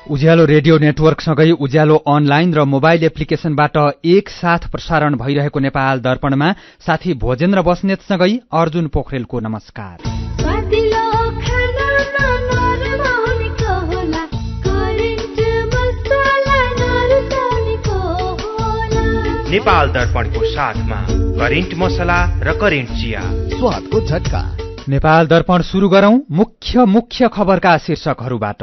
उज्यालो radio नेटवर्कसँगै उज्यालो online र mobile एप्लिकेशनबाट एकसाथ प्रसारण भइरहेको नेपाल दर्पणमा साथी भोजेन्द्र बस्नेतसँगै अर्जुन पोखरेलको नमस्कार। नेपाल दर्पणको साथमा करेन्ट मसला र करेन्ट चिया, स्वादको झट्का। नेपाल दर्पण सुरु गरौं मुख्य खबरका शीर्षकहरूबाट।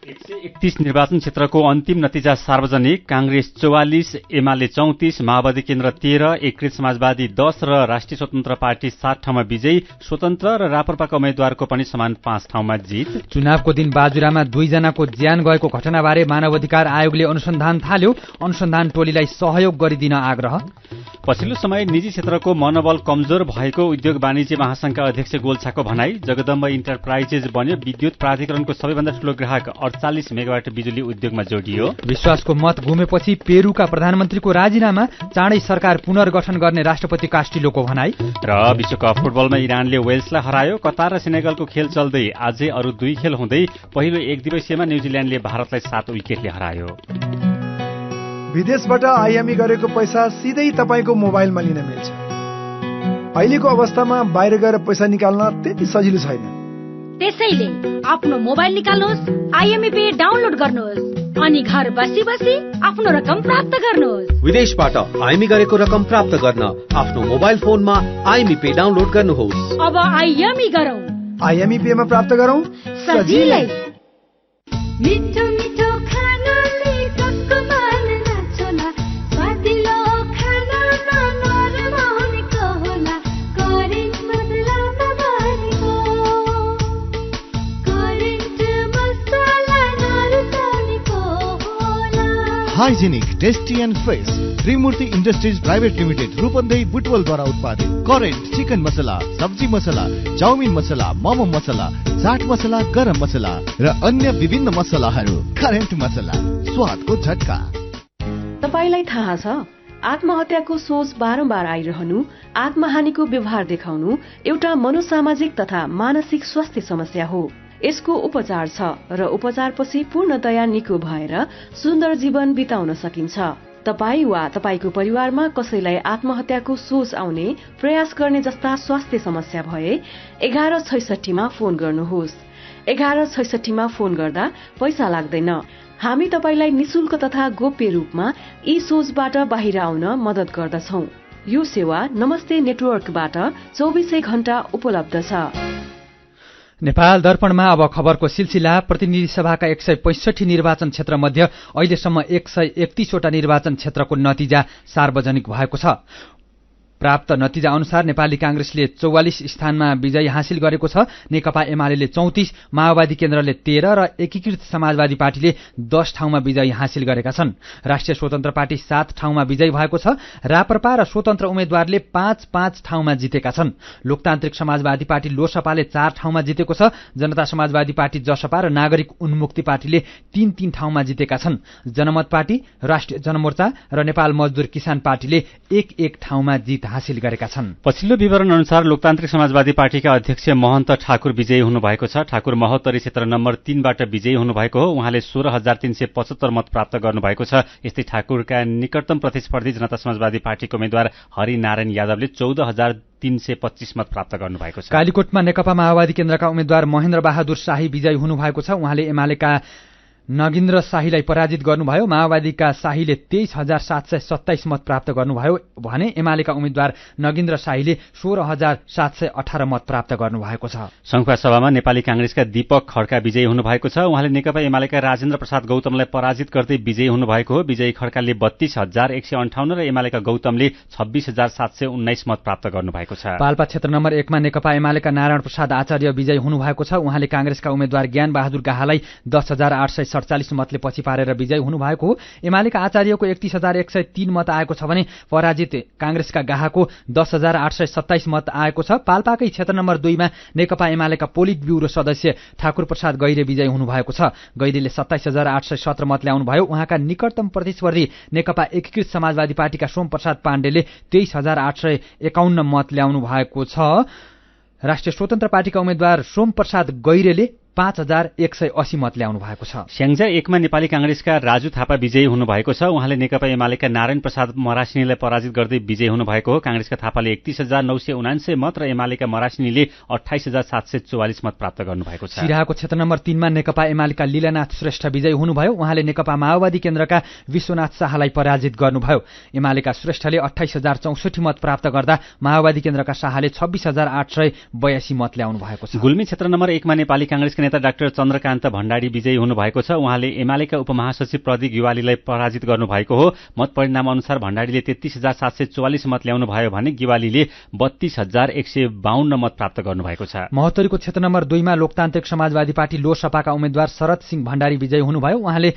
131 निर्वाचन क्षेत्रको अन्तिम नतिजा सार्वजनिक। कांग्रेस 44, एमाले 34, माओवादी केन्द्र 13, एकीकृत समाजवादी 10 र राष्ट्रिय स्वतन्त्र पार्टी 7 ठाउँमा विजयी। स्वतन्त्र र राप्रपाका उम्मेद्वारको पनि समान 5 ठाउँमा जित। चुनावको दिन बाजुरामा 2 जनाको ज्यान गएको घटनाबारे मानवाधिकार आयोगले अनुसन्धान थाल्यो। अनुसन्धान टोलीलाई सहयोग गरिदिन आग्रह। पछिल्लो समय निजी क्षेत्रको मनोबल कमजोर भएको उद्योग वाणिज्य महासंघका अध्यक्ष गोल्छाको भनाई। जगदम्ब इन्टरप्राइजेज बन्यो विद्युत प्राधिकरणको सबैभन्दा ठूलो ग्राहक। 48 मेगावाट बिजुली उद्योगमा जोडियो। विश्वासको मत गुमेपछि पेरुका प्रधानमन्त्रीको राजीनामा। चाँडै सरकार पुनर्गठन गर्ने राष्ट्रपति कास्टिलोको भनाई। र विश्वकप फुटबलमा इरानले वेल्सलाई हरायो। कतार र सेनेगलको खेल चल्दै आजै अरू 2 खेल हुँदै पहिलो एक दिवसीयमा न्यूजील्यान्डले भारतलाई 7 विकेटले हरायो। विदेशबाट आयामी गरेको पैसा सिधै तपाईको मोबाइलमा लिन मिल्छ। अहिलेको अवस्थामा बाहिर गएर पैसा निकाल्न त्यति सजिलो छैन। त्यसैले आफ्नो मोबाइल निकाल्नुहोस्, आइएमई पे डाउनलोड गर्नुहोस् अनि घर बसी बसी आफ्नो रकम प्राप्त गर्नुहोस्। विदेशबाट आइएमई गरेको रकम प्राप्त गर्न आफ्नो मोबाइल फोनमा आइएमई पे डाउनलोड गर्नुहोस्। अब आइएमई गरौँ, आइएमई पे मा प्राप्त गरौँ सजिलै। मिठो मिठो खानाले टक्क मार्न छोला, स्वादिलो खानामा नरमा हुनेको होला। करेन्ट मसलामा भरेको, करेन्ट मसला नरुचाउनेको होला। Hygienic, tasty and fresh Trimurti industries private limited Rupandehi बुटवलद्वारा उत्पादित करेन्ट चिकन मसला, सब्जी मसला, चाउमिन मसला, मोमो मसला, चाट मसला, गरम मसला र अन्य विभिन्न मसलाहरू। करेन्ट मसला, स्वादको झट्का। तपाईलाई थाहा छ, आत्महत्याको सोच बारम्बार आइरहनु, आत्महानिको व्यवहार देखाउनु एउटा मनोसामाजिक तथा मानसिक स्वास्थ्य समस्या हो। यसको उपचार छ र उपचारपछि पूर्णतया निको भएर सुन्दर जीवन बिताउन सकिन्छ। तपाई वा तपाईको परिवारमा कसैलाई आत्महत्याको सोच आउने, प्रयास गर्ने जस्ता स्वास्थ्य समस्या भए 1166 मा फोन गर्नुहोस्। 1166 मा फोन गर्दा पैसा लाग्दैन। हामी तपाईलाई निशुल्क तथा गोप्य रूपमा यी सोचबाट बाहिर आउन मद्दत गर्दछौं। यो सेवा नमस्ते नेटवर्कबाट 24 घण्टा उपलब्ध छ। नेपाल दर्पणमा अब खबरको सिलसिला। प्रतिनिधि सभाका 165 निर्वाचन क्षेत्र मध्ये अहिलेसम्म 131 वटा निर्वाचन क्षेत्रको नतिजा सार्वजनिक भएको छ। प्राप्त नतिजा अनुसार नेपाली कांग्रेसले 44 स्थानमा विजय हासिल गरेको छ। नेकपा एमाले 34, माओवादी केन्द्रले 13 र एकीकृत समाजवादी पार्टीले 10 ठाउँमा विजय हासिल गरेका छन्। राष्ट्रिय स्वतन्त्र पार्टी 7 ठाउँमा विजयी भएको छ। राप्रपा र स्वतन्त्र उम्मेद्वारले 5-5 ठाउँमा जितेका छन्। लोकतान्त्रिक समाजवादी पार्टी लोसपाले 4 ठाउँमा जितेको छ। जनता समाजवादी पार्टी जसपा र नागरिक उन्मुक्ति पार्टीले 3-3 ठाउँमा जितेका छन्। जनमत पार्टी, राष्ट्रिय जनमोर्चा र नेपाल मजदुर किसान पार्टीले 1-1 ठाउँमा जित हासिल गरेका छन्। पछिल्लो विवरण अनुसार लोकतान्त्रिक समाजवादी पार्टीका अध्यक्ष महन्त ठाकुर विजयी हुनुभएको छ। ठाकुर महोत्तरी क्षेत्र नम्बर 3 बाट विजयी हुनुभएको हो। उहाँले 16,375 मत प्राप्त गर्नुभएको छ। यस्तै ठाकुरका निकटतम प्रतिस्पर्धी जनता समाजवादी पार्टीको उम्मेद्वार हरिनारायण यादवले 14,325 मत प्राप्त गर्नुभएको छ। कालीकोटमा नेकपा माओवादी केन्द्रका उम्मेद्वार महेन्द्र बहादुर शाही विजयी हुनुभएको छ। उहाँले एमालेका नगिन्द्र शाहीलाई पराजित गर्नुभयो। माओवादीका शाहीले 23,727 मत प्राप्त गर्नुभयो भने एमालेका उम्मेद्वार नगिन्द्र शाहीले 16,718 मत प्राप्त गर्नुभएको छ। संखुवा सभामा नेपाली कांग्रेसका दीपक खड्का विजयी हुनुभएको छ। उहाँले नेकपा एमालेका राजेन्द्र प्रसाद गौतमलाई पराजित गर्दै विजयी हुनुभएको हो। विजयी खड्काले 32,158 र एमालेका गौतमले 26,719 मत प्राप्त गर्नुभएको छ। पाल्पा क्षेत्र नम्बर 1 मा नेकपा एमालेका नारायण प्रसाद आचार्य विजयी हुनुभएको छ। उहाँले कांग्रेसका उम्मेद्वार ज्ञान बहादुर गाहालाई 10,847 मतले पछि पारेर विजयी हुनुभएको हो। एमालेका आचार्यको 31,103 मत आएको छ भने पराजित कांग्रेसका गाहाको 10,827 मत आएको छ। पाल्पाकै क्षेत्र नम्बर 2 मा नेकपा एमालेका पोलिट ब्युरो सदस्य ठाकुर प्रसाद गैरे विजयी हुनुभएको छ। गैरेले 27,817 मत ल्याउनुभयो। उहाँका निकटतम प्रतिस्पर्धी नेकपा एकीकृत समाजवादी पार्टीका सोमप्रसाद पाण्डेले 23,851 मत ल्याउनु भएको छ। राष्ट्रिय स्वतन्त्र पार्टीका उम्मेद्वार सोमप्रसाद गैरेले 5180 मत ल्याउनु भएको छ। स्याङ्जा 1 मा नेपाली कांग्रेसका राजु थापा विजयी हुनुभएको छ। उहाँले नेकपा एमालेका नारायण प्रसाद मरासिनीलाई पराजित गर्दै विजयी हुनुभएको हो। कांग्रेसका थापाले 31979 मत र एमालेका मरासिनीले 28744 मत प्राप्त गर्नुभएको छ। सिराहाको क्षेत्र नम्बर 3 मा नेकपा एमालेका लीलानाथ श्रेष्ठ विजयी हुनुभयो। उहाँले नेकपा माओवादी केन्द्रका विश्वनाथ शाहलाई पराजित गर्नुभयो। एमालेका श्रेष्ठले 28064 मत प्राप्त गर्दा माओवादी केन्द्रका शाहले 26882 मत ल्याउनु भएको छ। गुल्मी क्षेत्र नम्बर 1 मा नेपाली कांग्रेसका नेता डाक्टर चन्द्रकान्त भण्डारी विजयी हुनुभएको छ। उहाँले एमालेका उपमहासचिव प्रदीप गिवालीलाई पराजित गर्नुभएको हो। मत परिणाम अनुसार भण्डारीले 33744 मत ल्याउनु भयो भने गिवालीले 32152 मत प्राप्त गर्नुभएको छ। महोत्तरीको क्षेत्र नम्बर 2 मा लोकतान्त्रिक समाजवादी पार्टी लोसपाका उम्मेद्वार शरद सिंह भण्डारी विजयी हुनुभयो। उहाँले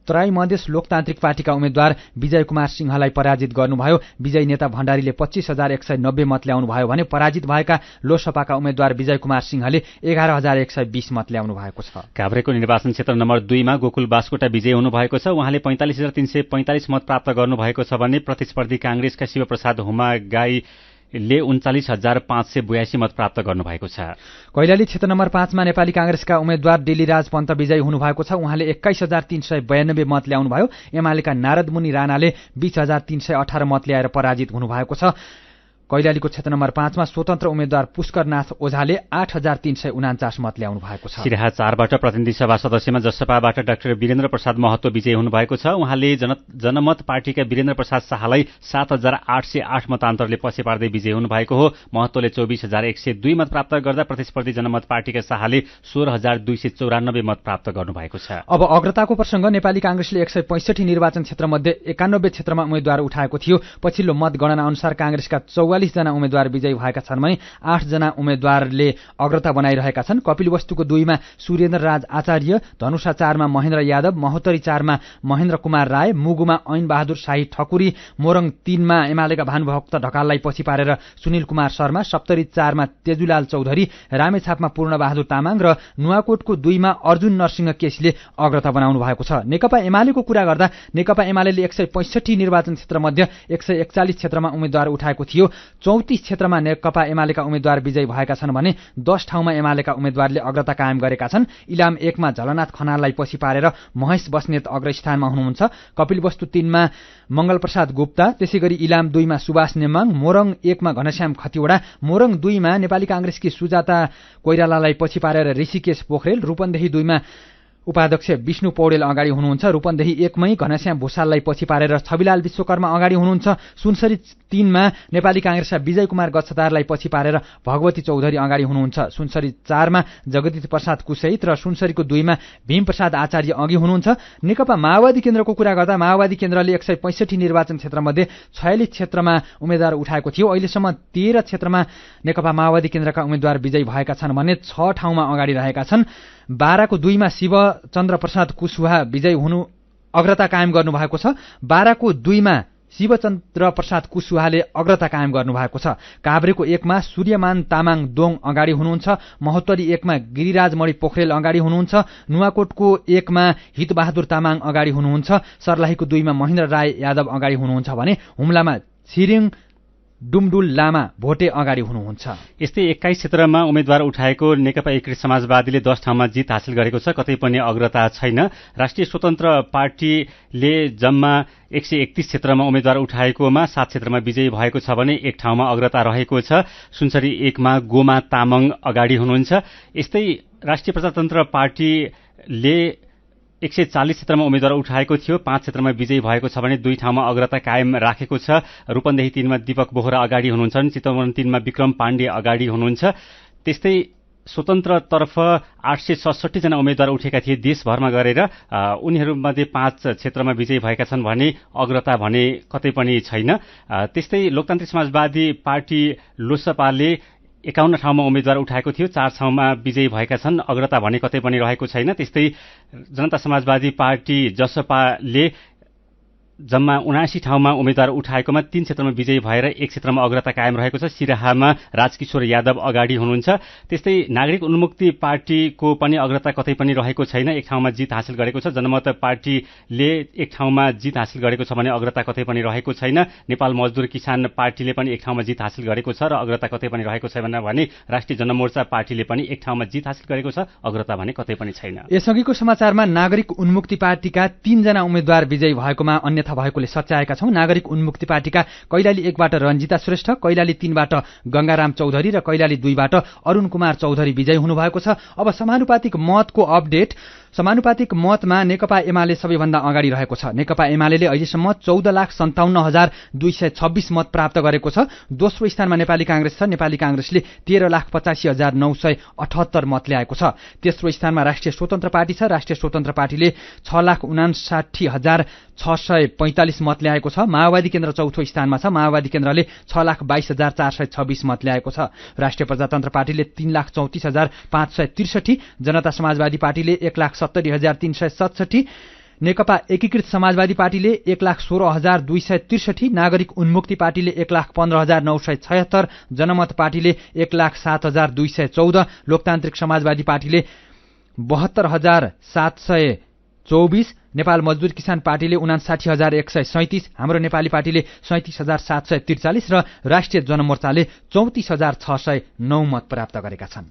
तराई मधेस लोकतान्त्रिक पार्टीका उम्मेद्वार विजय कुमार सिंहलाई पराजित गर्नुभयो। विजयी नेता भण्डारीले 25190 मत ल्याउनु भयो भने पराजित भएका लोसपाका उम्मेद्वार विजय कुमार सिंहले 11120 मत ल्याउनु भएको छ। काभ्रेको निर्वाचन क्षेत्र नम्बर 2 मा गोकुल बास्कोटा विजयी हुनुभएको छ। उहाँले 45345 मत प्राप्त गर्नुभएको छ भने प्रतिस्पर्धी कांग्रेसका शिवप्रसाद हुमागाईले 39582 मत प्राप्त गर्नुभएको छ। कैलाली क्षेत्र नम्बर 5 मा नेपाली कांग्रेसका उम्मेद्वार दिल्लीराज पन्त विजयी हुनुभएको छ। उहाँले 21392 मत ल्याउनुभयो। एमालेका नारद मुनि राणाले 20318 मत ल्याएर पराजित हुनुभएको छ। कैलालीको क्षेत्र नम्बर 5 मा स्वतन्त्र उम्मेद्वार पुष्करनाथ ओझाले 8349 मत ल्याउनु भएको छ। सिराहा 4 बाट प्रतिनिधि सभा सदस्यमा जसपाबाट डाक्टर वीरेन्द्र प्रसाद महतो विजयी हुनुभएको छ। उहाँले जनमत पार्टीका वीरेन्द्र प्रसाद शाहलाई 7808 मतान्तरले पछि पार्दै विजयी हुनुभएको हो। महतोले 24102 मत प्राप्त गर्दा प्रतिस्पर्धी जनमत पार्टीका शाहले 16294 मत प्राप्त गर्नुभएको छ। अब अग्रताको प्रसंग नेपाली कांग्रेसले 165 निर्वाचन क्षेत्रमध्ये 91 क्षेत्रमा उम्मेद्वार उठाएको थियो। पछिल्लो मतगणना अनुसार कांग्रेसका 44 जना उम्मेद्वार विजयी भएका छन् भने 8 जना उम्मेद्वारले अग्रता बनाइरहेका छन्। कपिलवस्तुको 2 मा सुरेन्द्र राज आचार्य, धनुषा 4 मा महेन्द्र यादव, महोत्तरी 4 मा महेन्द्र कुमार राय, मुगुमा ऐन बहादुर शाही ठकुरी, मोरङ 3 मा एमालेका भानुभक्त ढकाललाई पछि पारेर सुनिल कुमार शर्मा, सप्तरी 4 मा तेजुलाल चौधरी, रामेछापमा पूर्ण बहादुर तामाङ र नुवाकोटको 2 मा अर्जुन नरसिंह केसीले अग्रता बनाउनु भएको छ। नेकपा एमालेको कुरा गर्दा नेकपा एमालेले 165 निर्वाचन क्षेत्रमध्ये 141 क्षेत्रमा उम्मेद्वार उठाएको थियो। 34 क्षेत्रमा नेकपा एमालेका उम्मेद्वार विजयी भएका छन् भने 10 ठाउँमा एमालेका उम्मेद्वारले अग्रता कायम गरेका छन्। इलाम 1 मा झलनाथ खनाललाई पछि पारेर महेश बस्नेत अग्रस्थानमा हुनुहुन्छ। कपिलवस्तु 3 मा मंगलप्रसाद गुप्ता, त्यसैगरी इलाम 2 मा सुभाष नेमाङ, मोरङ 1 मा घनश्याम खतिवडा, मोरङ 2 मा नेपाली कांग्रेसकी सुजाता कोइरालालाई पछि पारेर ऋषिकेश पोखरेल, रूपन्देही 2 मा उपाध्यक्ष विष्णु पौडेल अगाडि हुनुहुन्छ। रूपन्देही 1 मै घनश्याम भूषाललाई पछि पारेर छविलाल विश्वकर्मा अगाडि हुनुहुन्छ। सुनसरी 3 मा नेपाली कांग्रेसका विजय कुमार गच्छतारलाई पछि पारेर भगवती चौधरी अगाडि हुनुहुन्छ। सुनसरी 4 मा जगदीश प्रसाद कुशैत र सुनसरीको 2 मा भीम प्रसाद आचार्य अघि हुनुहुन्छ। नेकपा माओवादी केन्द्रको कुरा गर्दा माओवादी केन्द्रले 165 निर्वाचन क्षेत्रमध्ये 46 क्षेत्रमा उम्मेद्वार उठाएको थियो। अहिलेसम्म 13 क्षेत्रमा नेकपा माओवादी केन्द्रका उम्मेद्वार विजयी भएका छन् भने 6 ठाउँमा अगाडि रहेका छन्। 12 को 2 मा शिवचन्द्र प्रसाद कुशवाहा विजयी हुनु अग्रता कायम गर्नुभएको छ। 12 को 2 मा शिवचन्द्र प्रसाद कुशवाहाले अग्रता कायम गर्नुभएको छ। काभ्रेको 1 मा सूर्यमान तामाङ दोङ अगाडि हुनुहुन्छ। महोत्तरी 1 मा गिरिराजमणि पोखरेल अगाडि हुनुहुन्छ। नुवाकोटको 1 मा हितबहादुर तामाङ अगाडि हुनुहुन्छ। सर्लाहीको 2 मा महेन्द्र राय यादव अगाडि हुनुहुन्छ भने हुम्लामा छिरिङ डुमडुल लामा भोटे अगाडि हुनुहुन्छ। यस्तै 21 क्षेत्रमा उम्मेद्वार उठाएको नेकपा एकीकृत समाजवादीले 10 ठाउँमा जित हासिल गरेको छ। कतै पनि अग्रता छैन। राष्ट्रिय स्वतन्त्र पार्टीले जम्मा 131 क्षेत्रमा उम्मेद्वार उठाएकोमा 7 क्षेत्रमा विजयी भएको छ भने 1 ठाउँमा अग्रता रहेको छ। सुनसरी 1 मा गोमा तामाङ अगाडि हुनुहुन्छ। यस्तै राष्ट्रिय प्रजातन्त्र पार्टीले 140 क्षेत्रमा उम्मेद्वार उठाएको थियो। 5 क्षेत्रमा विजयी भएको छ भने 2 ठाउँमा अग्रता कायम राखेको छ। रूपन्देही 3 मा दीपक बोहरा अगाडि हुनुहुन्छ। चितवन 3 मा विक्रम पाण्डे अगाडि हुनुहुन्छ। त्यस्तै स्वतन्त्रतर्फ 867 जना उम्मेद्वार उठेका थिए देशभरमा गरेर। उनीहरूमध्ये 5 क्षेत्रमा विजयी भएका छन् भने अग्रता भने कतै पनि छैन। त्यस्तै लोकतान्त्रिक समाजवादी पार्टी लोसपाले 51 ठाउँमा उम्मेद्वार उठाएको थियो। 4 ठाउँमा विजयी भएका छन्। अग्रता भने कतै पनि रहेको छैन। त्यस्तै जनता समाजवादी पार्टी जसपाले जम्मा 79 ठाउँमा उम्मेद्वार उठाएकोमा 3 क्षेत्रमा विजयी भएर 1 क्षेत्रमा अग्रता कायम रहेको छ। सिराहामा राजकिशोर यादव अगाडि हुनुहुन्छ। त्यस्तै नागरिक उन्मुक्ति पार्टीको पनि अग्रता कतै पनि रहेको छैन, 1 ठाउँमा जित हासिल गरेको छ। जनमत पार्टीले 1 ठाउँमा जित हासिल गरेको छ भने अग्रता कतै पनि रहेको छैन। नेपाल मजदुर किसान पार्टीले पनि 1 ठाउँमा जित हासिल गरेको छ र अग्रता कतै पनि रहेको छैन भने राष्ट्रिय जनमोर्चा पार्टीले पनि 1 ठाउँमा जित हासिल गरेको छ, अग्रता भने कतै पनि छैन। यसअघिको समाचारमा नागरिक उन्मुक्ति पार्टीका 3 जना उम्मेद्वार विजयी भएकोमा अन्यथा भएकोले सच्याएका छौं। नागरिक उन्मुक्ति पार्टीका कैलाली 1 बाट रञ्जिता श्रेष्ठ, कैलाली 3 बाट गंगाराम चौधरी र कैलाली 2 बाट अरुण कुमार चौधरी विजयी हुनुभएको छ। अब समानुपातिक मतको अपडेट। समानुपातिक मतमा नेकपा एमाले सबैभन्दा अगाडि रहेको छ। नेकपा एमाले अहिलेसम्म 14,57,226 मत प्राप्त गरेको छ। दोस्रो स्थानमा नेपाली कांग्रेस छ। नेपाली कांग्रेसले 13,85,978 मत ल्याएको छ। तेस्रो स्थानमा राष्ट्रिय स्वतन्त्र पार्टी छ। राष्ट्रिय स्वतन्त्र पार्टीले 6,59,645 मत ल्याएको छ। माओवादी केन्द्र चौथो स्थानमा छ। माओवादी केन्द्रले 6,22,426 मत ल्याएको छ। राष्ट्रिय प्रजातन्त्र पार्टीले 3,34,563, जनता समाजवादी पार्टीले 1,70,367, नेकपा एकीकृत समाजवादी पार्टीले 1,16,263, नागरिक उन्मुक्ति पार्टीले 1,15,976, जनमत पार्टीले 1,07,214, लोकतान्त्रिक समाजवादी पार्टीले 72,724, नेपाल मजदुर किसान पार्टीले 59,137, हाम्रो नेपाली पार्टीले 37,743 र राष्ट्रिय जनमोर्चाले 34,609 मत प्राप्त गरेका छन्।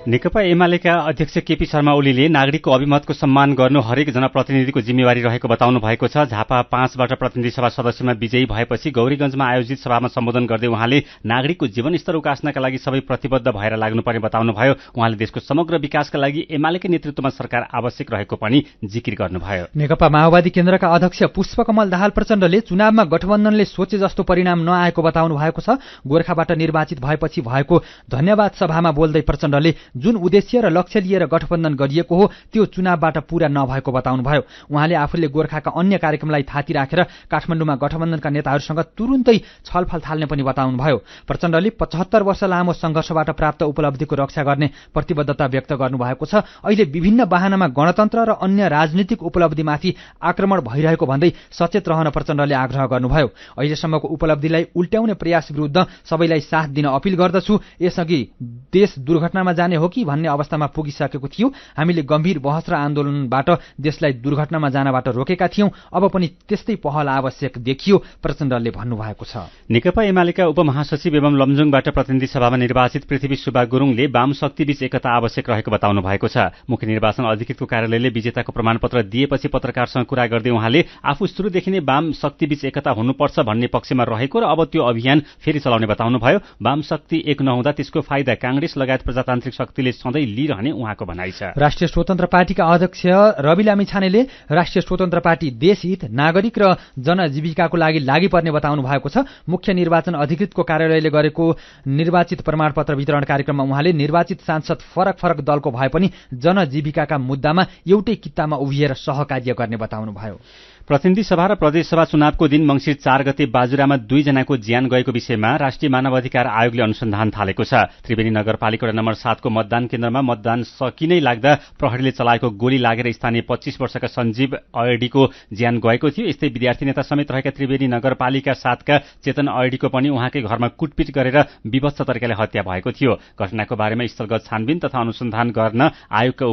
नेकपा एमालेका अध्यक्ष केपी शर्मा ओलीले नागरिकको अभिमतको सम्मान गर्नु हरेक जनप्रतिनिधिको जिम्मेवारी रहेको बताउनु भएको छ। झापा 5 बाट प्रतिनिधि सभा सदस्यमा विजयी भएपछि गौरीगञ्जमा आयोजित सभामा सम्बोधन गर्दै उहाँले नागरिकको जीवनस्तर उकास्नका लागि सबै प्रतिबद्ध भएर लाग्नुपर्ने बताउनुभयो। उहाँले देशको समग्र विकासका लागि एमालेकै नेतृत्वमा सरकार आवश्यक रहेको पनि जिकिर गर्नुभयो। नेकपा माओवादी केन्द्रका अध्यक्ष पुष्पकमल दाहाल प्रचण्डले चुनावमा गठबन्धनले सोचे जस्तो परिणाम नआएको बताउनु भएको छ। गोरखाबाट निर्वाचित भएपछि भएको धन्यवाद सभामा बोल्दै प्रचण्डले जुन उद्देश्य र लक्ष्य लिएर गठबन्धन गरिएको हो त्यो चुनावबाट पूरा नभएको बताउनुभयो। उहाँले आफूले गोर्खाका अन्य कार्यक्रमलाई थाती राखेर काठमाडौँमा गठबन्धनका नेताहरूसँग तुरुन्तै छलफल थाल्ने पनि बताउनुभयो। प्रचण्डले 75 वर्ष लामो संघर्षबाट प्राप्त उपलब्धिको रक्षा गर्ने प्रतिबद्धता व्यक्त गर्नुभएको छ। अहिले विभिन्न वाहनामा गणतन्त्र र अन्य राजनीतिक उपलब्धिमाथि आक्रमण भइरहेको भन्दै सचेत रहन प्रचण्डले आग्रह गर्नुभयो। अहिलेसम्मको उपलब्धिलाई उल्ट्याउने प्रयास विरुद्ध सबैलाई साथ दिन अपील गर्दछु। यसअघि देश दुर्घटनामा जाने हो कि भन्ने अवस्थामा पुगिसकेको थियो। हामीले गम्भीर बहस र आन्दोलनबाट देशलाई दुर्घटनामा जानबाट रोकेका थियौं। अब पनि त्यस्तै पहल आवश्यक देखियो, प्रचण्डले भन्नुभएको छ। नेकपा एमालेका उपमहासचिव एवं लमजुङबाट प्रतिनिधि सभामा निर्वाचित पृथ्वी सुब्बा गुरुङले वाम शक्तिबीच एकता आवश्यक रहेको बताउनु भएको छ। मुख्य निर्वाचन अधिकृतको कार्यालयले विजेताको प्रमाणपत्र दिएपछि पत्रकारसँग कुरा गर्दै उहाँले आफू सुरुदेखि नै वाम शक्तिबीच एकता हुनुपर्छ भन्ने पक्षमा रहेको र अब त्यो अभियान फेरि चलाउने बताउनुभयो। वाम शक्ति एक नहुँदा त्यसको फाइदा कांग्रेस लगायत प्रजातान्त्रिक शक्तिले सधैँ लिइरहने उहाँको भनाइ छ। राष्ट्रिय स्वतन्त्र पार्टीका अध्यक्ष रवि लामिछानेले राष्ट्रिय स्वतन्त्र पार्टी देशहित, नागरिक र जनजीविकाको लागि लागिपर्ने बताउनु भएको छ। मुख्य निर्वाचन अधिकृतको कार्यालयले गरेको निर्वाचित प्रमाणपत्र वितरण कार्यक्रममा उहाँले निर्वाचित सांसद फरक फरक दलको भए पनि जनजीविकाका मुद्दामा एउटै कित्तामा उभिएर सहकार्य गर्ने बताउनुभयो। प्रतिनिधि सभा र प्रदेशसभा चुनावको दिन मंसिर 4 गते बाजुरामा 2 जनाको ज्यान गएको विषयमा राष्ट्रिय मानवाधिकार आयोगले अनुसन्धान थालेको छ। त्रिवेणी नगरपालिका नम्बर 7 को मतदान केन्द्रमा मतदान सकिनै लाग्दा प्रहरीले चलाएको गोली लागेर स्थानीय 25 वर्षका सञ्जीव अयडीको ज्यान गएको थियो। यस्तै विद्यार्थी नेता समेत रहेका त्रिवेणी नगरपालिका 7 का चेतन अयडीको पनि उहाँकै घरमा कुटपिट गरेर विभत्स तरिकाले हत्या भएको थियो। घटनाको बारेमा स्थलगत छानबिन तथा अनुसन्धान गर्न आयोगका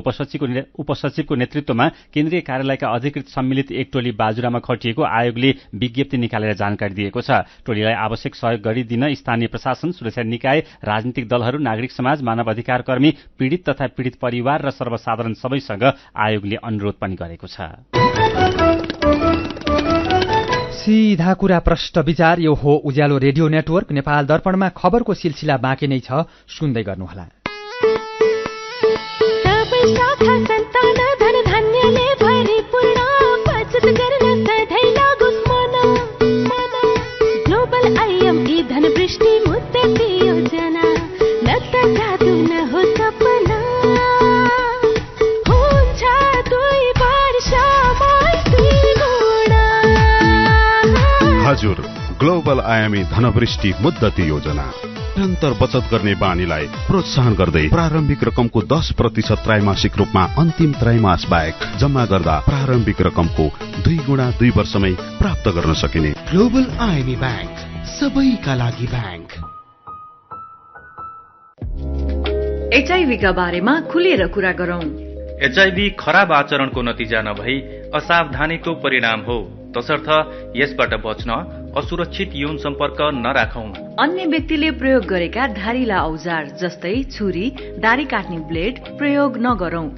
उपसचिवको नेतृत्वमा केन्द्रीय कार्यालयका अधिकृत सम्मिलित एक टोली बाजुरामा खटिएको आयोगले विज्ञप्ति निकालेर जानकारी दिएको छ। टोलीलाई आवश्यक सहयोग गरिदिन स्थानीय प्रशासन, सुरक्षा निकाय, राजनीतिक दलहरू, नागरिक समाज, मानव अधिकार कर्मी, पीडित तथा पीडित परिवार र सर्वसाधारण सबैसँग आयोगले अनुरोध पनि गरेको छ। सीधा कुरा प्रश्न विचार, यो हो उज्यालो रेडियो नेटवर्क। नेपाल दर्पणमा खबरको सिलसिला बाँकी नै छ, सुन्दै गर्नुहोला। हजुर, ग्लोबल आयामी धनवृष्टि मुद्दती योजना निरन्तर बचत गर्ने बानीलाई प्रोत्साहन गर्दै प्रारम्भिक रकमको 10% त्रैमासिक रूपमा अन्तिम त्रैमास बाहेक जम्मा गर्दा प्रारम्भिक रकमको 2 गुणा 2 वर्षमै प्राप्त गर्न सकिने ग्लोबल आइएमई ब्याङ्क, सबैका लागि ब्याङ्क। एचआईभी का बारेमा खुलेर कुरा गरौं। एचआईभी खराब आचरणको नतिजा नभई असावधानीको परिणाम हो, तसर्थ यसबाट बच्न असुरक्षित यौन सम्पर्क नराखौं। अन्य व्यक्तिले प्रयोग गरेका धारिला औजार जस्तै छुरी, दारी काट्ने ब्लेड प्रयोग नगरौं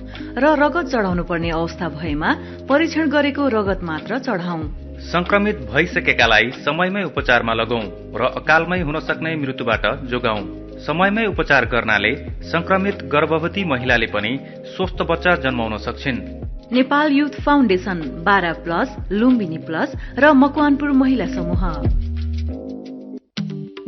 र रगत चढाउनु पर्ने अवस्था भएमा परीक्षण गरेको रगत मात्र चढाउँ। संक्रमित भइसकेकालाई समयमै उपचारमा लगौं र अकालमै हुन सक्ने मृत्युबाट जोगाउँ। समयमै उपचार गर्नाले संक्रमित गर्भवती महिलाले पनि स्वस्थ बच्चा जन्माउन सक्छिन्। Nepal youth foundation, 12+ Lumbini plus र मकवानपुर महिला समूह।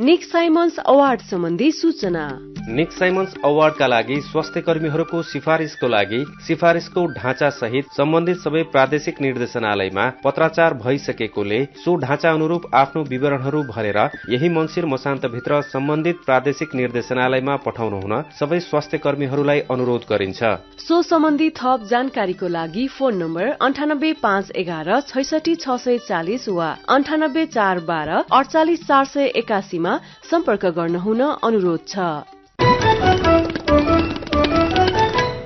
निक साइमन्स अवार्ड सम्बन्धी सूचना। निक साइमन्स अवार्डका लागि स्वास्थ्य कर्मीहरूको सिफारिसको लागि सिफारिसको ढाँचा सहित सम्बन्धित सबै प्रादेशिक निर्देशनालयमा पत्राचार भइसकेकोले सो ढाँचा अनुरूप आफ्नो विवरणहरू भरेर यही मङ्सिर मसान्तभित्र सम्बन्धित प्रादेशिक निर्देशनालयमा पठाउनु हुन सबै स्वास्थ्य कर्मीहरूलाई अनुरोध गरिन्छ। सो सम्बन्धी थप जानकारीको लागि फोन नम्बर 98511 66640 वा 98412 48481 मा सम्पर्क गर्न हुन अनुरोध छ।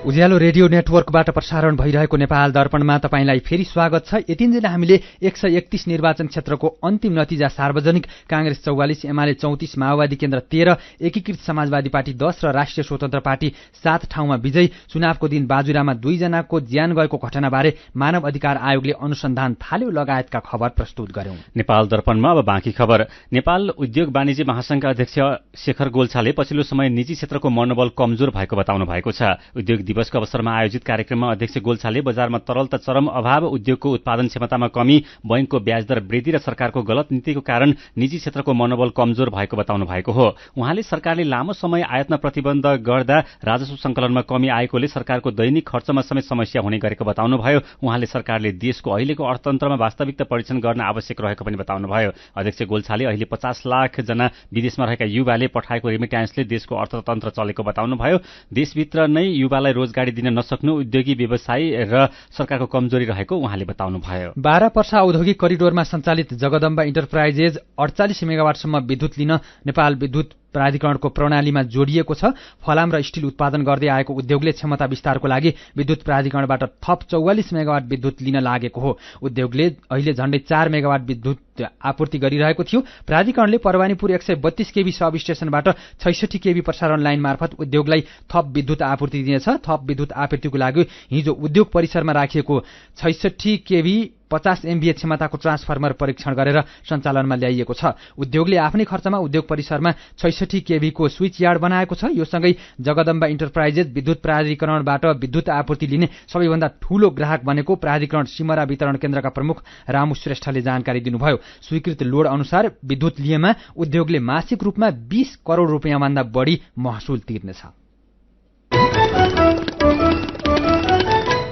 उज्यालो रेडियो नेटवर्कबाट प्रसारण भइरहेको नेपाल दर्पणमा तपाईंलाई फेरि स्वागत छ। यतिन्जेल हामीले 131 निर्वाचन क्षेत्रको अन्तिम नतिजा सार्वजनिक। कांग्रेस 44, एमाले 34, माओवादी केन्द्र 13, एकीकृत समाजवादी पार्टी 10 र राष्ट्रिय स्वतन्त्र पार्टी 7 ठाउँमा विजयी। चुनावको दिन बाजुरामा 2 जनाको ज्यान गएको घटनाबारे मानव अधिकार आयोगले अनुसन्धान थाल्यो लगायतका खबर प्रस्तुत गर्यौं। नेपाल दर्पणमा अब बाँकी खबर। नेपाल उद्योग वाणिज्य महासंघका अध्यक्ष शेखर गोल्छाले पछिल्लो समय निजी क्षेत्रको मनोबल कमजोर भएको बताउनु भएको छ। उद्योग दिवसको अवसरमा आयोजित कार्यक्रममा अध्यक्ष गोल्छाले बजारमा तरलता चरम अभाव, उद्योगको उत्पादन क्षमतामा कमी, बैंकको ब्याज दर वृद्धि र सरकारको गलत नीतिको कारण निजी क्षेत्रको मनोबल कमजोर भएको बताउनु भएको हो। उहाँले सरकारले लामो समय आयातमा प्रतिबन्ध गर्दा राजस्व संकलनमा कमी आएकोले सरकारको दैनिक खर्चमा समेत समस्या हुने गरेको बताउनुभयो। उहाँले सरकारले देशको अहिलेको अर्थतन्त्रमा वास्तविकता परीक्षण गर्न आवश्यक रहेको पनि बताउनुभयो। अध्यक्ष गोल्छाले अहिले 50 लाख जना विदेशमा रहेका युवाले पठाएको रिमिट्यान्सले देशको अर्थतन्त्र चलेको बताउनुभयो। देशभित्र नै युवालाई रोजगारी दिन नसक्नु उद्योगी व्यवसायी र सरकारको कमजोरी रहेको उहाँले बताउनुभयो। 12 पर्सा औद्योगिक करिडोरमा सञ्चालित जगदम्बा इन्टरप्राइजेज 48 मेगावाटसम्म विद्युत लिन नेपाल विद्युत प्राधिकरणको प्रणालीमा जोडिएको छ। फलाम र स्टिल उत्पादन गर्दै आएको उद्योगले क्षमता विस्तारको लागि विद्युत प्राधिकरणबाट थप 44 मेगावाट विद्युत लिन लागेको हो। उद्योगले अहिले झण्डै 4 मेगावाट विद्युत आपूर्ति गरिरहेको थियो। प्राधिकरणले परवानीपुर 132 केबी सब स्टेशनबाट 66 केबी प्रसारण लाइन मार्फत उद्योगलाई थप विद्युत आपूर्ति दिनेछ। थप विद्युत आपूर्तिको लागि हिजो उद्योग परिसरमा राखिएको 66 केबी 50 MVA क्षमताको ट्रान्सफर्मर परीक्षण गरेर सञ्चालनमा ल्याइएको छ। उद्योगले आफ्नै खर्चमा उद्योग परिसरमा 66 केबी को स्विच यार्ड बनाएको छ। यो सँगै जगदम्बा इन्टरप्राइजेज विद्युत प्राधिकरणबाट विद्युत आपूर्ति लिने सबैभन्दा ठूलो ग्राहक बनेको प्राधिकरण सिमरा वितरण केन्द्रका प्रमुख रामु श्रेष्ठले जानकारी दिनुभयो। स्वीकृत लोड अनुसार विद्युत लिएमा उद्योगले मासिक रूपमा 20 करोड रुपियाँभन्दा बढी महसुल तिर्नेछ।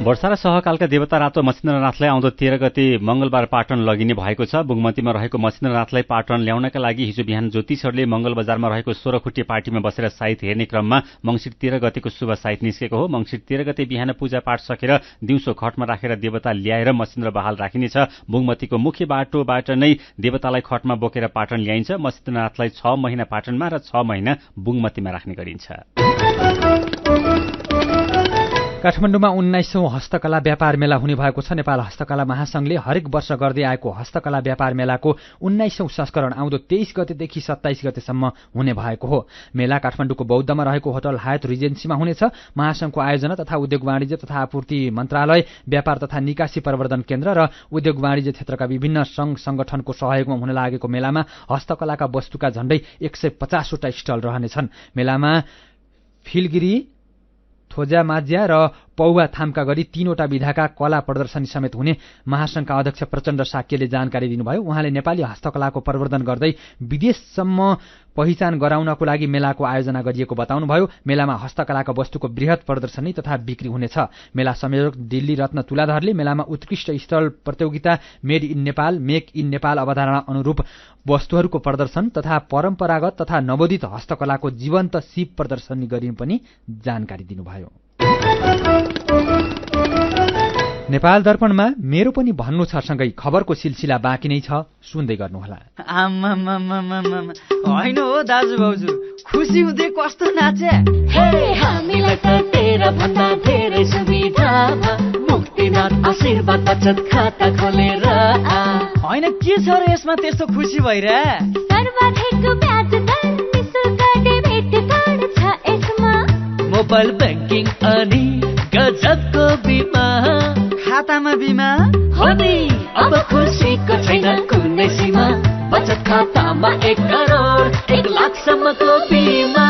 वर्षा र सहकालका देवता रातो मसिन्द्रनाथलाई आउँदो 13 गते मंगलबार पाटन लगिने भएको छ। बुङमतीमा रहेको मसिन्द्रनाथलाई पाटन ल्याउनका लागि हिजो बिहान ज्योतिषहरूले मंगल बजारमा रहेको 16 खुट्टे पार्टीमा बसेर साइत हेर्ने क्रममा मंसिर 13 गतेको शुभ साइत निस्केको हो। मंसिर 13 गते बिहान पूजापाठ सकेर दिउँसो खटमा राखेर देवता ल्याएर मसिन्द्र बहाल राखिनेछ। बुङमतीको मुख्य बाटोबाट नै देवतालाई खटमा बोकेर पाटन ल्याइन्छ। मसिन्द्रनाथलाई 6 महिना पाटनमा र 6 महिना बुङमतीमा राख्ने गरिन्छ। काठमाडौँमा 19औं हस्तकला व्यापार मेला हुने भएको छ। नेपाल हस्तकला महासंघले हरेक वर्ष गर्दै आएको हस्तकला व्यापार मेलाको 19औं संस्करण आउँदो 23 गतेदेखि 27 गतेसम्म हुने भएको हो। मेला काठमाडौँको बौद्धमा रहेको होटल हायत रिजेन्सीमा हुनेछ। महासंघको आयोजना तथा उद्योग वाणिज्य तथा आपूर्ति मन्त्रालय, व्यापार तथा निकासी प्रवर्धन केन्द्र र उद्योग वाणिज्य क्षेत्रका विभिन्न संघ संगठनको सहयोगमा हुन लागेको मेलामा हस्तकलाका वस्तुका झण्डै 150 वटा स्टल रहनेछन्। मेलामा फिलगिरी, थोजा माझ्या र पौवा थामका गरी 3वटा विधाका कला प्रदर्शनी समेत हुने महासंघका अध्यक्ष प्रचण्ड साक्यले जानकारी दिनुभयो। उहाँले नेपाली हस्तकलाको प्रवर्धन गर्दै विदेशसम्म पहिचान गराउनको लागि मेलाको आयोजना गरिएको बताउनुभयो। मेलामा हस्तकलाका वस्तुको बृहत प्रदर्शनी तथा बिक्री हुनेछ। मेला संयोजक दिल्ली रत्न तुलाधरले मेलामा उत्कृष्ट स्थल प्रतियोगिता made in Nepal, make in Nepal अवधारणा अनुरूप वस्तुहरूको प्रदर्शन तथा परम्परागत तथा नवोदित हस्तकलाको जीवन्त सिप प्रदर्शनी गरिने पनि जानकारी दिनुभयो। नेपाल दर्पणमा मेरो पनि भन्नु छ सँगै खबरको सिलसिला बाँकी नै छ, सुन्दै गर्नुहोला। होइन हो दाजु भाउजू, खुसी हुँदै कस्तो नाचे। हामीलाई त तेरा भन्दा धेरै सुविधा मुक्तिनाथ आशीर्वाद बचत खाता खोलेर। होइन के छ र यसमा त्यस्तो खुसी भइरहे? सर्वाधिक ब्याज दर निशुल्क डेबिट कार्ड छ यसमा। मोबाइल ब्याङ्किङ अनि गजबको बिमा। खातामा बिमा हो नि, अब खुसीको छैन कुनै सीमा। बचत खातामा 1 करोड 1 लाखसम्मको बिमा।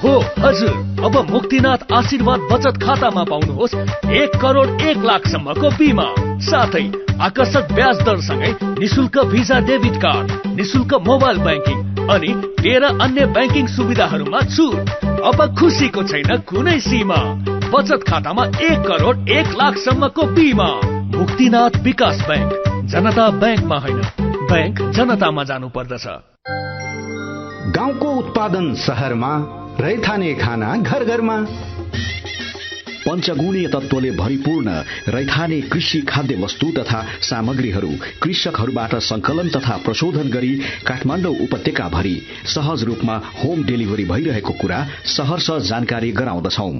हो हजुर, अब मुक्तिनाथ आशीर्वाद बचत खातामा पाउनुहोस् 1 करोड 1 लाखसम्मको बिमा, साथै आकर्षक ब्याज दरसँगै निशुल्क भिसा डेबिट कार्ड, निशुल्क मोबाइल ब्याङ्किङ अनि 13 अन्य ब्याङ्किङ सुविधाहरूमा छुट। अब खुसीको छैन कुनै सीमा। बचत खातामा 1 करोड 1 लाखसम्मको बिमा। मुक्तिनाथ विकास ब्याङ्क, जनता ब्याङ्कमा होइन, ब्याङ्क जनतामा जानु पर्दछ। गाउँको उत्पादन शहरमा, रैथाने खाना घर घरमा। पञ्चगुणीय तत्त्वले भरिपूर्ण रैथाने कृषि खाद्य वस्तु तथा सामग्रीहरू कृषकहरूबाट संकलन तथा प्रशोधन गरी काठमाडौँ उपत्यका भरि सहज रूपमा होम डेलिभरी भइरहेको कुरा सहर्ष जानकारी गराउँदछौ।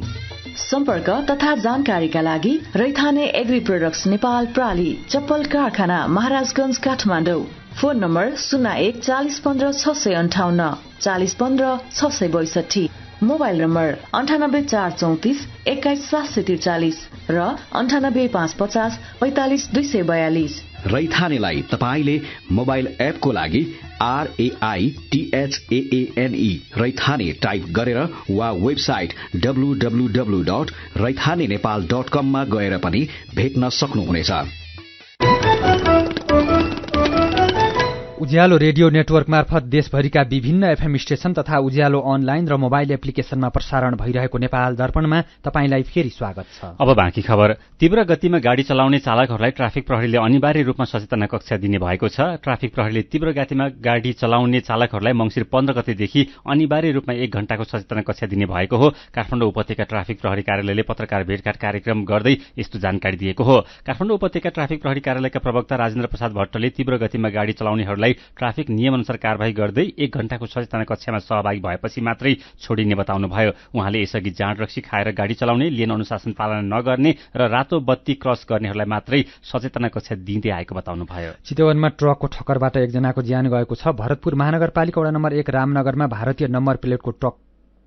सम्पर्क तथा जानकारीका लागि रैथाने एग्री प्रोडक्ट्स नेपाल प्राली, चप्पल कारखाना, Maharajganj, Kathmandu. Phone number 01 40 15 658 40 15 662। Mobile number 98 434 21 743 र 98 550 45 242। रैथानेलाई तपाईले मोबाइल एपको लागि RAITHAANE रैथाने टाइप गरेर वा वेबसाइट www.raithanenepal.com मा गएर पनि भेट्न सक्नुहुनेछ। उज्यालो रेडियो नेटवर्क मार्फत देशभरिका विभिन्न एफएम स्टेशन तथा उज्यालो अनलाइन र मोबाइल एप्लिकेशनमा प्रसारण भइरहेको नेपाल दर्पणमा तपाईलाई फेरि स्वागत छ। अब बाँकी खबर। तीव्र गतिमा गाडी चलाउने चालकहरूलाई ट्राफिक प्रहरीले अनिवार्य रूपमा सचेतना कक्षा दिने भएको छ। ट्राफिक प्रहरीले तीव्र गतिमा गाडी चलाउने चालकहरूलाई मंसिर 15 गतेदेखि अनिवार्य रूपमा 1 घण्टाको सचेतना कक्षा दिने भएको हो। काठमाडौँ उपत्यका ट्राफिक प्रहरी कार्यालयले पत्रकार भेटघाट कार्यक्रम गर्दै यस्तो जानकारी दिएको हो। काठमाडौँ उपत्यका ट्राफिक प्रहरी कार्यालयका प्रवक्ता राजेन्द्र प्रसाद भट्टले तीव्र गतिमा गाडी चलाउनेहरूलाई ट्राफिक नियम अनुसार कारबाही गर्दै 1 घण्टाको सचेतना कक्षामा सहभागी भएपछि मात्रै छोडिने बताउनुभयो। उहाँले यसअघि जाँड रक्सी खाएर गाडी चलाउने, लेन अनुशासन पालना नगर्ने र रातो बत्ती क्रस गर्नेहरूलाई मात्रै सचेतना कक्षा दिँदै आएको बताउनुभयो। चितवनमा ट्रकको ठक्करबाट एकजनाको ज्यान गएको छ। भरतपुर महानगरपालिका वडा नम्बर 1 रामनगरमा भारतीय नम्बर प्लेटको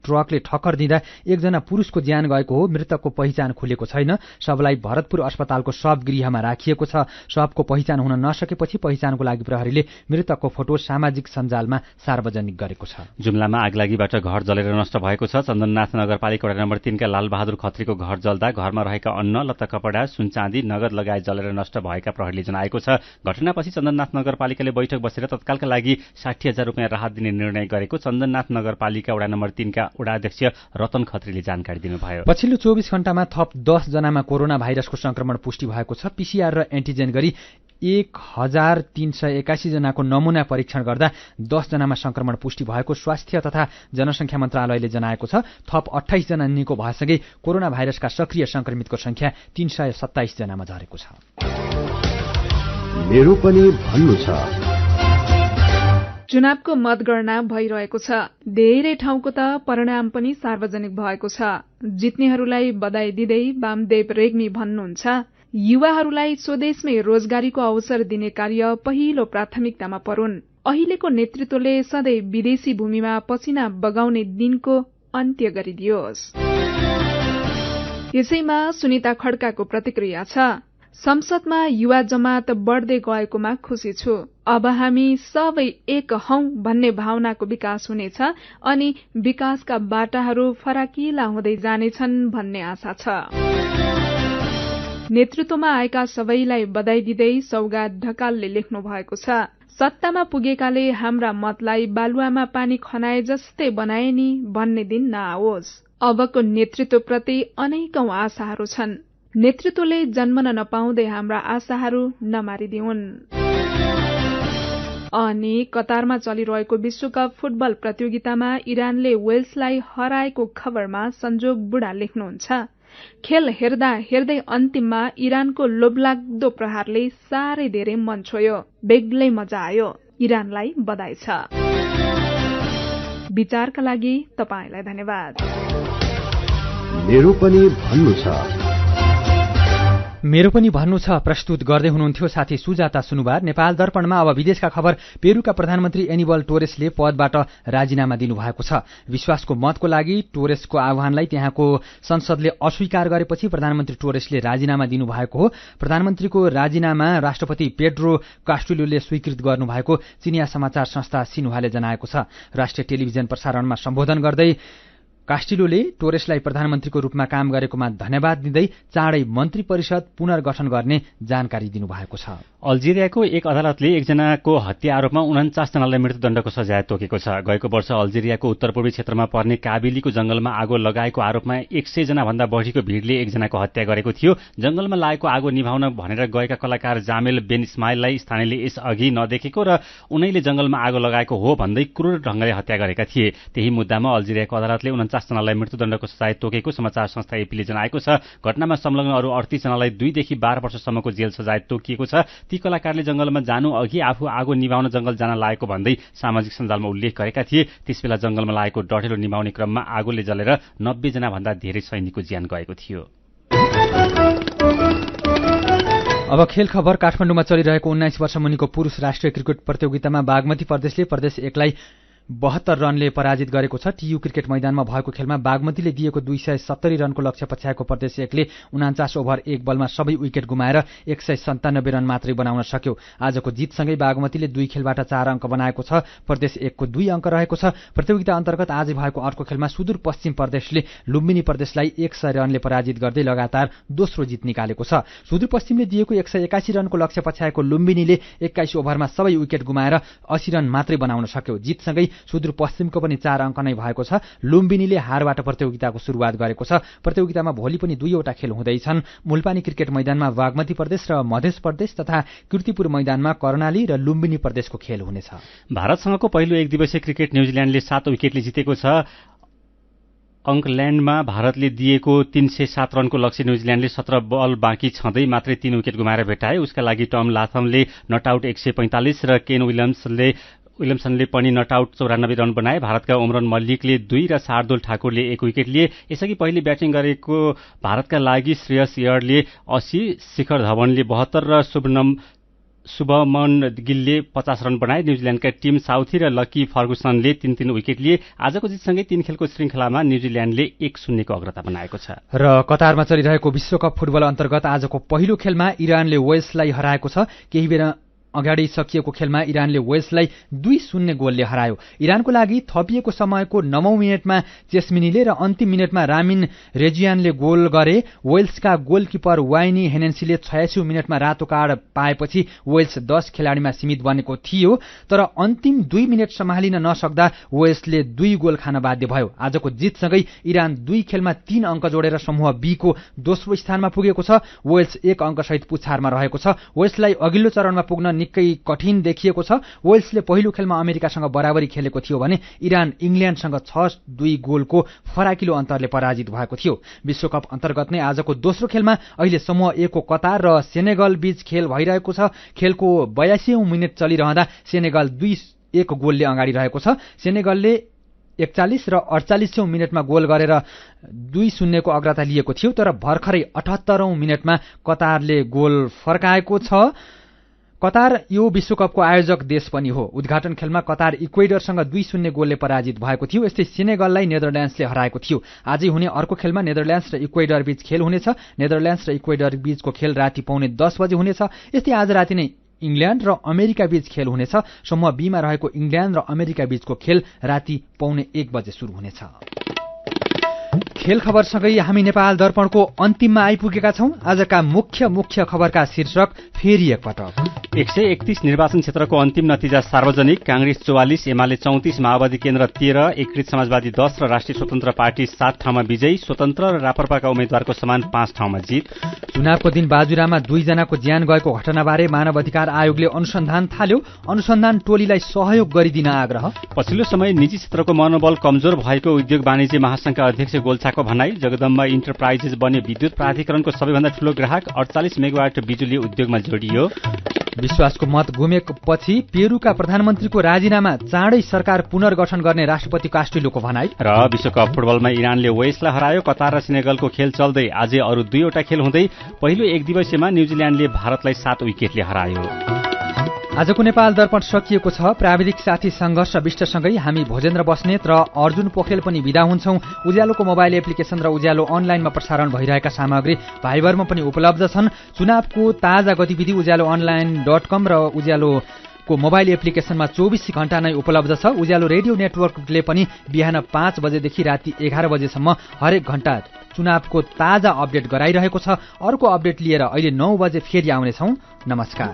ट्रकले ठक्कर दिँदा एकजना पुरुषको ज्यान गएको हो। मृतकको पहिचान खुलेको छैन। शवलाई भरतपुर अस्पतालको शव गृहमा राखिएको छ। शवको पहिचान हुन नसकेपछि पहिचानको लागि प्रहरीले मृतकको फोटो सामाजिक सञ्जालमा सार्वजनिक गरेको छ। जुम्लामा आगलागीबाट घर जलेर नष्ट भएको छ। चन्दननाथ नगरपालिका वडा नम्बर 3 का लालबहादुर खत्रीको घर जल्दा घरमा रहेका अन्न, लत्ता, कपडा, सुनचाँदी, नगद लगायत जलेर नष्ट भएका प्रहरीले जनाएको छ। घटनापछि चन्दननाथ नगरपालिकाले बैठक बसेर तत्कालका लागि 60,000 रुपियाँ राहत दिने निर्णय गरेको चन्दननाथ नगरपालिका वडा नम्बर 3 का वडा अध्यक्ष रतन खत्रीले जानकारी दिनुभयो। पछिल्लो 24 घण्टामा थप 10 जनामा कोरोना भाइरसको संक्रमण पुष्टि भएको छ। पीसीआर र एन्टिजेन गरी 1381 जनाको नमूना परीक्षण गर्दा 10 जनामा संक्रमण पुष्टि भएको स्वास्थ्य तथा जनसंख्या मन्त्रालयले जनाएको छ। थप 28 जना निको भएसँगै कोरोना भाइरसका सक्रिय संक्रमितको संख्या 327 जनामा झरेको छ। मेरो पनि भन्नु छ। चुनावको मतगणना भइरहेको छ। धेरै ठाउँको त परिणाम पनि सार्वजनिक भएको छ। जित्नेहरूलाई बधाई दिँदै वामदेव रेग्मी भन्नुहुन्छ, युवाहरूलाई स्वदेशमै रोजगारीको अवसर दिने कार्य पहिलो प्राथमिकतामा परून्। अहिलेको नेतृत्वले सधैँ विदेशी भूमिमा पसिना बगाउने दिनको अन्त्य गरिदियोस्। यसैमा सुनिता खड्काको प्रतिक्रिया छ। संसदमा युवा जमात बढ्दै गएकोमा खुशी छु। अब हामी सबै एक हौं भन्ने भावनाको विकास हुनेछ अनि विकासका बाटाहरू फराकिला हुँदै जानेछन् भन्ने आशा छ। नेतृत्वमा आएका सबैलाई बधाई दिँदै सौगात ढकालले लेख्नु भएको छ। सत्तामा पुगेकाले हाम्रा मतलाई बालुवामा पानी खनाए जस्तै बनाए नि भन्ने दिन नआओस्। अबको नेतृत्वप्रति अनेकौं आशाहरू छन्। नेतृत्वले जन्मन नपाउँदै हाम्रा आशाहरू नमारिदिउन्। अनि कतारमा चलिरहेको विश्वकप फुटबल प्रतियोगितामा इरानले वेल्सलाई हराएको खबरमा संजोग बुढा लेख्नुहुन्छ, खेल हेर्दा हेर्दै अन्तिममा इरानको लोभलाग्दो प्रहारले साह्रै धेरै मन छोयो। बेग्लै मजा आयो। इरानलाई बधाई छ। विचारका लागि तपाईलाई धन्यवाद। मेरो पनि भन्नु छ। मेरो पनि भन्नु छ प्रस्तुत गर्दै हुनुहुन्थ्यो साथी सुजाता सुनुवार। नेपाल दर्पणमा अब विदेशका खबर। पेरुका प्रधानमन्त्री एनिबल टोरेसले पदबाट राजीनामा दिनुभएको छ। विश्वासको मतको लागि टोरेसको आह्वानलाई त्यहाँको संसदले अस्वीकार गरेपछि प्रधानमन्त्री टोरेसले राजीनामा दिनुभएको हो। प्रधानमन्त्रीको राजीनामा राष्ट्रपति पेड्रो कास्टिल्योले स्वीकृत गर्नुभएको चिनिया समाचार संस्था सिन्हुवाले जनाएको छ। राष्ट्रिय टेलिभिजन प्रसारणमा सम्बोधन गर्दै कास्टिल्योले टोरेसलाई प्रधानमन्त्रीको रूपमा काम गरेकोमा धन्यवाद दिँदै चाँडै मन्त्री परिषद पुनर्गठन गर्ने जानकारी दिनुभएको छ। अल्जेरियाको एक अदालतले एकजनाको हत्या आरोपमा 49 जनालाई मृत्युदण्डको सजाय तोकेको छ। गएको वर्ष अल्जेरियाको उत्तरपूर्वी क्षेत्रमा पर्ने काबिलीको जंगलमा आगो लगाएको आरोपमा 100 जना भन्दा बढीको भीड़ले एकजनाको हत्या गरेको थियो। जंगलमा लागेको आगो निभाउन भनेर गएका कलाकार जामेल बेन इस्माइललाई स्थानीयले यसअघि नदेखेको र उनैले जंगलमा आगो लगाएको हो भन्दै क्रूर ढंगले हत्या गरेका थिए। त्यही मुद्दामा अल्जेरियाको अदालतले 49 जनालाई मृत्युदण्डको सजाय तोकेको समाचार संस्था एपीले जनाएको छ। घटनामा संलग्न अरू 38 जनालाई 2 देखि 12 वर्षसम्मको जेल सजाय तोकिएको छ। ती कलाकारले जंगलमा जानु अघि आफू आगो निभाउन जंगल जान लागेको भन्दै सामाजिक सञ्जालमा उल्लेख गरेका थिए। त्यसबेला जंगलमा लागेको डढेलो निभाउने क्रममा आगोले जलेर 90 जना भन्दा धेरै सैनिकको ज्यान गएको थियो। अब खेल खबर। काठमाडौँमा चलिरहेको 19 वर्ष मुनिको पुरुष राष्ट्रिय क्रिकेट प्रतियोगितामा बागमती प्रदेशले प्रदेश 1 लाई 72 रनले पराजित गरेको छ। टीयू क्रिकेट मैदानमा भएको खेलमा बागमतीले दिएको 270 रनको लक्ष्य पछ्याएको प्रदेश 1 ले 49 ओभर 1 बलमा सबै विकेट गुमाएर 197 रन मात्रै बनाउन सक्यो। आजको जितसँगै बागमतीले 2 खेलबाट 4 अङ्क बनाएको छ। प्रदेश 1 को 2 अङ्क रहेको छ। प्रतियोगिता अन्तर्गत आज भएको अर्को खेलमा सुदूरपश्चिम प्रदेशले लुम्बिनी प्रदेशलाई 100 रनले पराजित गर्दै लगातार दोस्रो जित निकालेको छ। सुदूरपश्चिमले दिएको 181 रनको लक्ष्य पछ्याएको लुम्बिनीले 21 ओभरमा सबै विकेट गुमाएर 80 रन मात्रै बनाउन सक्यो। जितसँगै सुदूरपश्चिमको पनि 4 अङ्क नै भएको छ। लुम्बिनीले हारबाट प्रतियोगिताको सुरुवात गरेको छ। प्रतियोगितामा भोलि पनि 2वटा खेल हुँदैछन्। मुलपानी क्रिकेट मैदानमा बागमती प्रदेश र मध्य प्रदेश तथा कीर्तिपुर मैदानमा कर्णाली र लुम्बिनी प्रदेशको खेल हुनेछ। भारतसँगको पहिलो एक दिवसीय क्रिकेट न्यूजील्यान्डले 7 विकेटले जितेको छ। अङ्कल्यान्डमा भारतले दिएको 307 रनको लक्ष्य न्यूजील्यान्डले 17 बल बाँकी छँदै मात्रै 3 विकेट गुमाएर भेटाए। उसका लागि टम लाथमले नटआउट 145 र केन विलियम्सनले पनि नटआउट 94 रन बनाए। भारतका उमरन मल्लिकले 2 र शार्दुल ठाकुरले 1 विकेट लिए। यसअघि पहिले ब्याटिङ गरेको भारतका लागि श्रेयस अय्यरले 80, शिखर धवनले 72 र शुभमन गिलले 50 रन बनाए। न्यूजील्यान्डका टिम साउथी र लकी फर्गुसनले 3-3 विकेट लिए। आजको जितसँगै 3 खेलको श्रृङ्खलामा न्यूजील्यान्डले 1-0 को अग्रता बनाएको छ। र कतारमा चलिरहेको विश्वकप फुटबल अन्तर्गत आजको पहिलो खेलमा इरानले वेल्सलाई हराएको छ। केही बेर अगाडि सकिएको खेलमा इरानले वेल्सलाई 2-0 गोलले हरायो। इरानको लागि थपिएको समयको 9औं मिनेटमा चेस्मिनीले र अन्तिम मिनेटमा रामिन रेजियानले गोल गरे। वेल्सका गोलकिपर वाइनी हेनेन्सीले 86औं मिनेटमा रातो कार्ड पाएपछि वेल्स 10 खेलाडीमा सीमित बनेको थियो। तर अन्तिम 2 मिनेट सम्हालिन नसक्दा वेल्सले 2 गोल खान बाध्य भयो। आजको जितसँगै इरान 2 खेलमा 3 अङ्क जोडेर समूह बी को दोस्रो स्थानमा पुगेको छ। वेल्स 1 अङ्कसहित पुछारमा रहेको छ। वेल्सलाई अघिल्लो चरणमा पुग्न निकै कठिन देखिएको छ। वेल्सले पहिलो खेलमा अमेरिकासँग बराबरी खेलेको थियो भने इरान इङ्ल्यान्डसँग 6-2 गोलको फराकिलो अन्तरले पराजित भएको थियो। विश्वकप अन्तर्गत नै आजको दोस्रो खेलमा अहिले समूह ए को कतार र सेनेगल बीच खेल भइरहेको छ। खेलको 82औं मिनेट चलिरहँदा सेनेगल 2-1 गोलले अगाडि रहेको छ। सेनेगलले 41 र 48औं मिनेटमा गोल गरेर 2-0 को अग्रता लिएको थियो। तर भर्खरै 78औं मिनेटमा कतारले गोल फर्काएको छ। कतार यो विश्वकपको आयोजक देश पनि हो। उद्घाटन खेलमा कतार इक्वेडरसँग 2-0 गोलले पराजित भएको थियो। यस्तै सेनेगललाई नेदरल्यान्ड्सले हराएको थियो। आजै हुने अर्को खेलमा नेदरल्यान्ड्स र इक्वेडर बीच खेल हुनेछ। नेदरल्यान्ड्स र इक्वेडर बीचको खेल राति 9:15 बजे हुनेछ। यस्तै आज राति नै इङ्ल्यान्ड र अमेरिका बीच खेल हुनेछ। समूह बी मा रहेको इङ्ल्यान्ड र अमेरिका बीचको खेल राति 1:15 बजे सुरु हुनेछ। खेल खबरसँगै हामी नेपाल दर्पणको अन्तिममा आइपुगेका छौं। आजका मुख्य खबरका शीर्षक फेरि एकपटक। 131 निर्वाचन क्षेत्रको अन्तिम नतिजा सार्वजनिक। कांग्रेस 44, एमाले 34, माओवादी केन्द्र 13, एकीकृत समाजवादी 10 र राष्ट्रिय स्वतन्त्र पार्टी 7 ठाउँमा विजयी। स्वतन्त्र र रापरपाका उम्मेद्वारको समान 5 ठाउँमा जित। चुनावको दिन बाजुरामा 2 जनाको ज्यान गएको घटनाबारे मानव अधिकार आयोगले अनुसन्धान थाल्यो। अनुसन्धान टोलीलाई सहयोग गरिदिन आग्रह। पछिल्लो समय निजी क्षेत्रको मनोबल कमजोर भएको उद्योग वाणिज्य महासंघका अध्यक्ष गोल्छाको भनाई। जगदम्बा इन्टरप्राइजेस बन्यो विद्युत प्राधिकरणको सबैभन्दा ठूलो ग्राहक। 48 मेगावाट बिजुली उद्योगमा जोडियो। विश्वासको मत गुमेपछि पेरुका प्रधानमन्त्रीको राजीनामा, चाँडै सरकार पुनर्गठन गर्ने राष्ट्रपति कास्टिलोको भनाई। र विश्वकप फुटबलमा इरानले वेल्सलाई हरायो। कतार र सेनेगलको खेल चल्दै आजै अरू 2वटा खेल हुँदै पहिलो एक दिवसीयमा न्यूजील्याण्डले भारतलाई 7 विकेटले हरायो। आजको नेपाल दर्पण सकिएको छ। प्राविधिक साथी संघर्ष विष्टसँगै हामी भोजेन्द्र बस्नेत र अर्जुन पोखरेल पनि बिदा हुन्छौं। उज्यालोको मोबाइल एप्लिकेशन र उज्यालो अनलाइनमा प्रसारण भइरहेका सामग्री भाइबरमा पनि उपलब्ध छन्। चुनावको ताजा गतिविधि उज्यालो online.com र उज्यालोको मोबाइल एप्लिकेशनमा 24 घण्टा नै उपलब्ध छ। उज्यालो रेडियो नेटवर्कले पनि बिहान 5 बजेदेखि राति 11 बजेसम्म हरेक घण्टा चुनावको ताजा अपडेट गराइरहेको छ। अर्को अपडेट लिएर अहिले 9 बजे फेरि आउनेछौं। नमस्कार।